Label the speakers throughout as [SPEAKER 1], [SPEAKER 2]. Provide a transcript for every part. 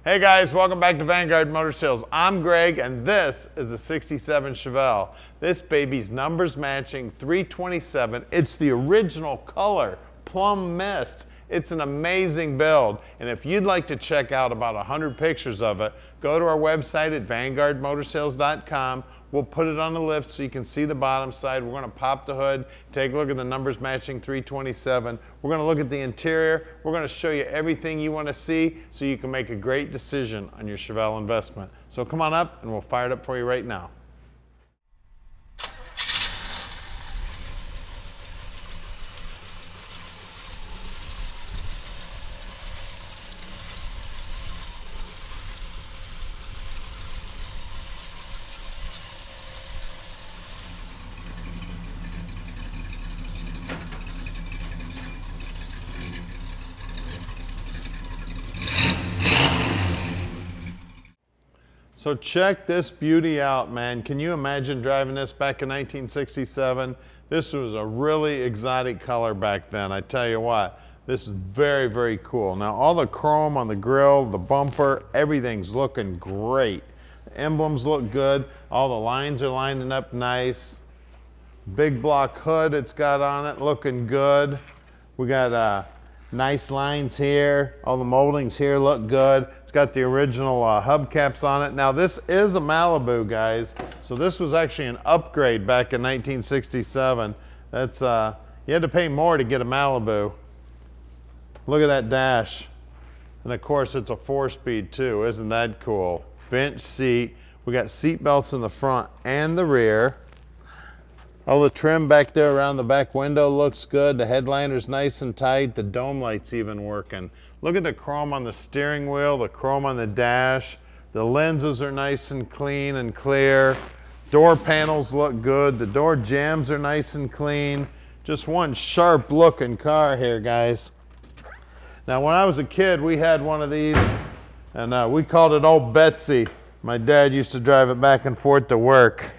[SPEAKER 1] Hey guys, welcome back to Vanguard Motor Sales. I'm Greg and this is a 67 Chevelle. This baby's numbers matching 327. It's the original color, plum mist. It's an amazing build, and if you'd like to check out about 100 pictures of it, go to our website at vanguardmotorsales.com. We'll put it on the lift so you can see the bottom side. We're going to pop the hood, take a look at the numbers matching 327. We're going to look at the interior. We're going to show you everything you want to see so you can make a great decision on your Chevelle investment. So come on up and we'll fire it up for you right now. So check this beauty out, man. Can you imagine driving this back in 1967? This was a really exotic color back then. I tell you what, this is very, very cool. Now all the chrome on the grill, the bumper, everything's looking great. The emblems look good. All the lines are lining up nice. Big block hood it's got on it, looking good. We got nice lines here. All the moldings here look good. It's got the original hubcaps on it. Now this is a Malibu, guys. So this was actually an upgrade back in 1967. That's you had to pay more to get a Malibu. Look at that dash. And of course it's a 4-speed too. Isn't that cool? Bench seat. We got seat belts in the front and the rear. All the trim back there around the back window looks good. The headliner's nice and tight. The dome light's even working. Look at the chrome on the steering wheel, the chrome on the dash. The lenses are nice and clean and clear. Door panels look good. The door jambs are nice and clean. Just one sharp looking car here, guys. Now when I was a kid, we had one of these and we called it Old Betsy. My dad used to drive it back and forth to work.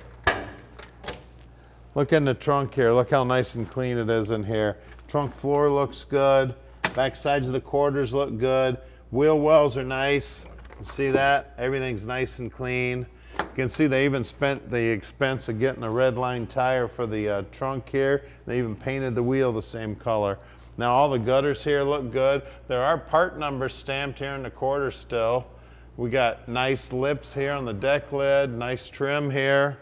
[SPEAKER 1] Look in the trunk here. Look how nice and clean it is in here. Trunk floor looks good. Back sides of the quarters look good. Wheel wells are nice. You see that? Everything's nice and clean. You can see they even spent the expense of getting a red line tire for the trunk here. They even painted the wheel the same color. Now all the gutters here look good. There are part numbers stamped here in the quarter still. We got nice lips here on the deck lid. Nice trim here.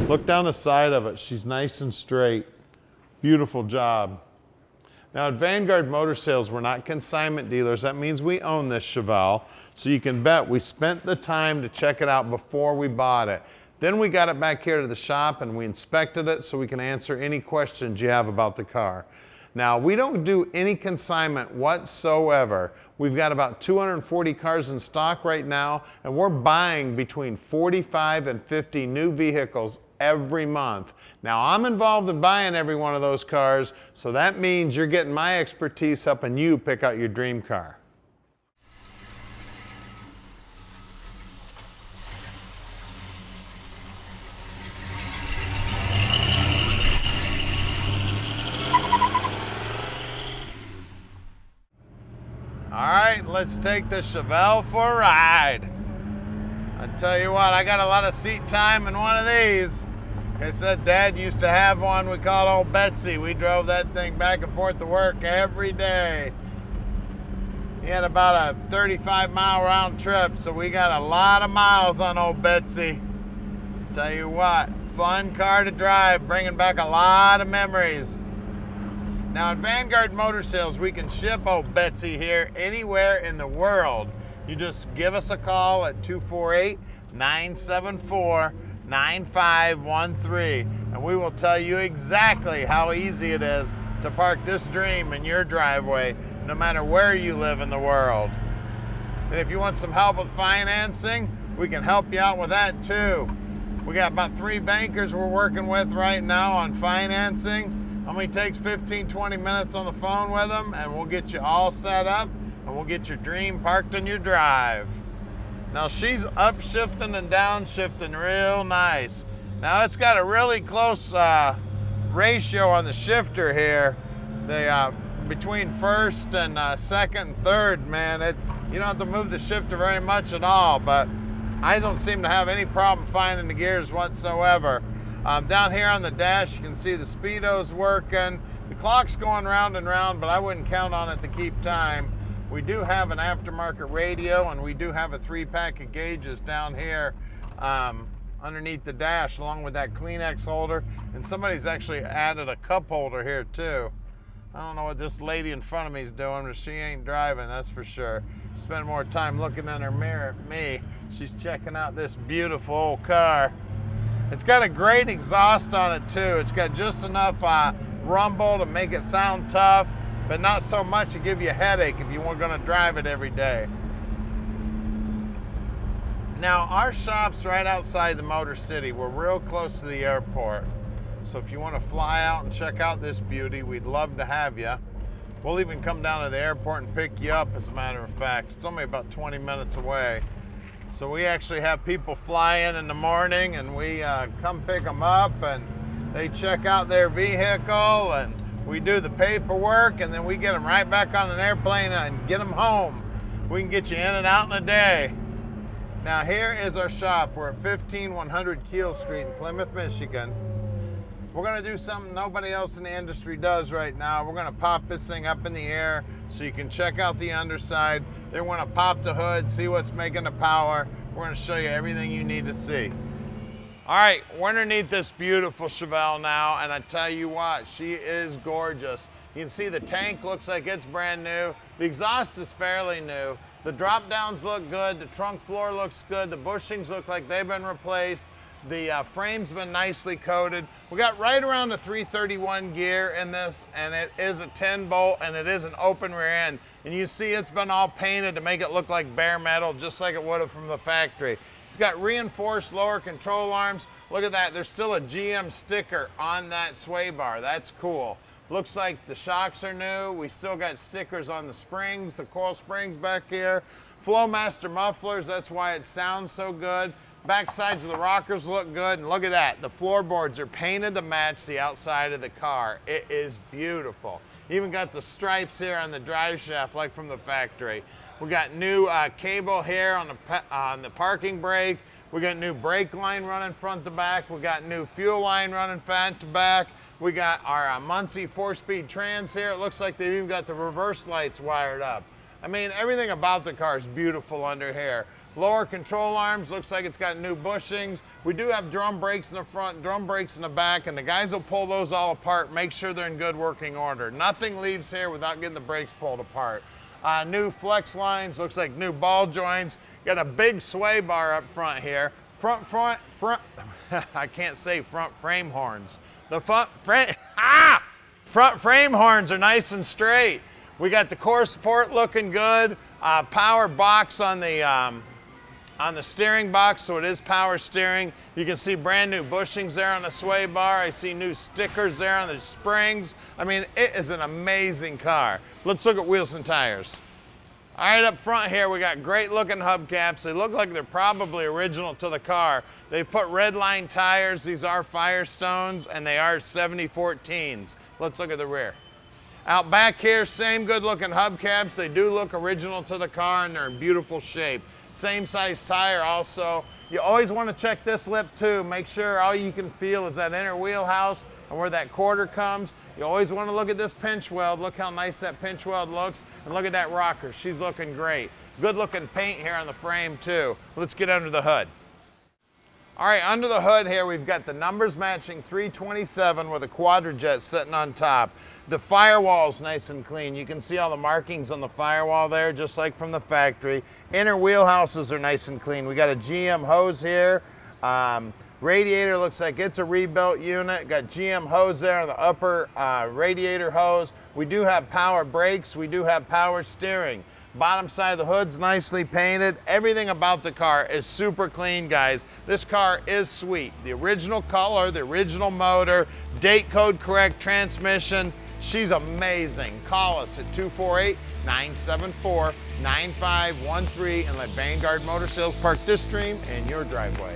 [SPEAKER 1] Look down the side of it. She's nice and straight. Beautiful job. Now at Vanguard Motor Sales, we're not consignment dealers. That means we own this Chevelle. So you can bet we spent the time to check it out before we bought it. Then we got it back here to the shop and we inspected it so we can answer any questions you have about the car. Now, we don't do any consignment whatsoever. We've got about 240 cars in stock right now, and we're buying between 45 and 50 new vehicles every month. Now, I'm involved in buying every one of those cars, so that means you're getting my expertise helping you pick out your dream car. All right, let's take the Chevelle for a ride. I tell you what, I got a lot of seat time in one of these. Like I said, Dad used to have one we called Old Betsy. We drove that thing back and forth to work every day. He had about a 35-mile round trip, so we got a lot of miles on Old Betsy. Tell you what, fun car to drive, bringing back a lot of memories. Now at Vanguard Motor Sales, we can ship Old Betsy here anywhere in the world. You just give us a call at 248-974-9513 and we will tell you exactly how easy it is to park this dream in your driveway, no matter where you live in the world. And if you want some help with financing, we can help you out with that too. We got about 3 bankers we're working with right now on financing. Only takes 15-20 minutes on the phone with them and we'll get you all set up and we'll get your dream parked in your drive. Now she's upshifting and downshifting real nice. Now it's got a really close ratio on the shifter here. The between first and second and third, man, you don't have to move the shifter very much at all, but I don't seem to have any problem finding the gears whatsoever. Down here on the dash, you can see the speedo's working. The clock's going round and round, but I wouldn't count on it to keep time. We do have an aftermarket radio, and we do have a 3-pack of gauges down here underneath the dash, along with that Kleenex holder. And somebody's actually added a cup holder here too. I don't know what this lady in front of me is doing, but she ain't driving, that's for sure. Spend more time looking in her mirror at me. She's checking out this beautiful old car. It's got a great exhaust on it too. It's got just enough rumble to make it sound tough, but not so much to give you a headache if you weren't going to drive it every day. Now, our shop's right outside the Motor City. We're real close to the airport. So if you want to fly out and check out this beauty, we'd love to have you. We'll even come down to the airport and pick you up, as a matter of fact. It's only about 20 minutes away. So we actually have people fly in the morning, and we come pick them up, and they check out their vehicle, and we do the paperwork, and then we get them right back on an airplane and get them home. We can get you in and out in a day. Now here is our shop. We're at 15100 Keel Street in Plymouth, Michigan. We're gonna do something nobody else in the industry does right now. We're gonna pop this thing up in the air so you can check out the underside. Then we're gonna pop the hood, see what's making the power. We're gonna show you everything you need to see. All right, we're underneath this beautiful Chevelle now, and I tell you what, she is gorgeous. You can see the tank looks like it's brand new. The exhaust is fairly new. The drop downs look good. The trunk floor looks good. The bushings look like they've been replaced. The frame's been nicely coated. We got right around the 331 gear in this, and it is a 10 bolt, and it is an open rear end. And you see it's been all painted to make it look like bare metal, just like it would have from the factory. It's got reinforced lower control arms. Look at that, there's still a GM sticker on that sway bar. That's cool. Looks like the shocks are new. We still got stickers on the springs, the coil springs back here. Flowmaster mufflers, that's why it sounds so good. Back sides of the rockers look good, and look at that. The floorboards are painted to match the outside of the car. It is beautiful. Even got the stripes here on the drive shaft like from the factory. We got new cable here on the parking brake. We got new brake line running front to back. We got new fuel line running front to back. We got our Muncie 4-speed trans here. It looks like they've even got the reverse lights wired up. I mean, everything about the car is beautiful under here. Lower control arms, looks like it's got new bushings. We do have drum brakes in the front, drum brakes in the back, and the guys will pull those all apart, make sure they're in good working order. Nothing leaves here without getting the brakes pulled apart. New flex lines, looks like new ball joints. Got a big sway bar up front here. Front, I can't say front frame horns. The front frame horns are nice and straight. We got the core support looking good. Power box on the steering box, so it is power steering. You can see brand new bushings there on the sway bar. I see new stickers there on the springs. I mean, it is an amazing car. Let's look at wheels and tires. All right, up front here, we got great looking hubcaps. They look like they're probably original to the car. They put red line tires. These are Firestones, and they are 7014s. Let's look at the rear. Out back here, same good looking hubcaps. They do look original to the car, and they're in beautiful shape. Same size tire also. You always want to check this lip too. Make sure all you can feel is that inner wheelhouse and where that quarter comes. You always want to look at this pinch weld. Look how nice that pinch weld looks. And look at that rocker. She's looking great. Good looking paint here on the frame too. Let's get under the hood. All right, under the hood here, we've got the numbers matching 327 with a quadrajet sitting on top. The firewall's nice and clean. You can see all the markings on the firewall there, just like from the factory. Inner wheelhouses are nice and clean. We got a GM hose here. Radiator looks like it's a rebuilt unit. Got GM hose there on the upper radiator hose. We do have power brakes. We do have power steering. Bottom side of the hood's nicely painted. Everything about the car is super clean, guys. This car is sweet. The original color, the original motor, date code correct transmission. She's amazing. Call us at 248-974-9513 and let Vanguard Motor Sales park this dream in your driveway.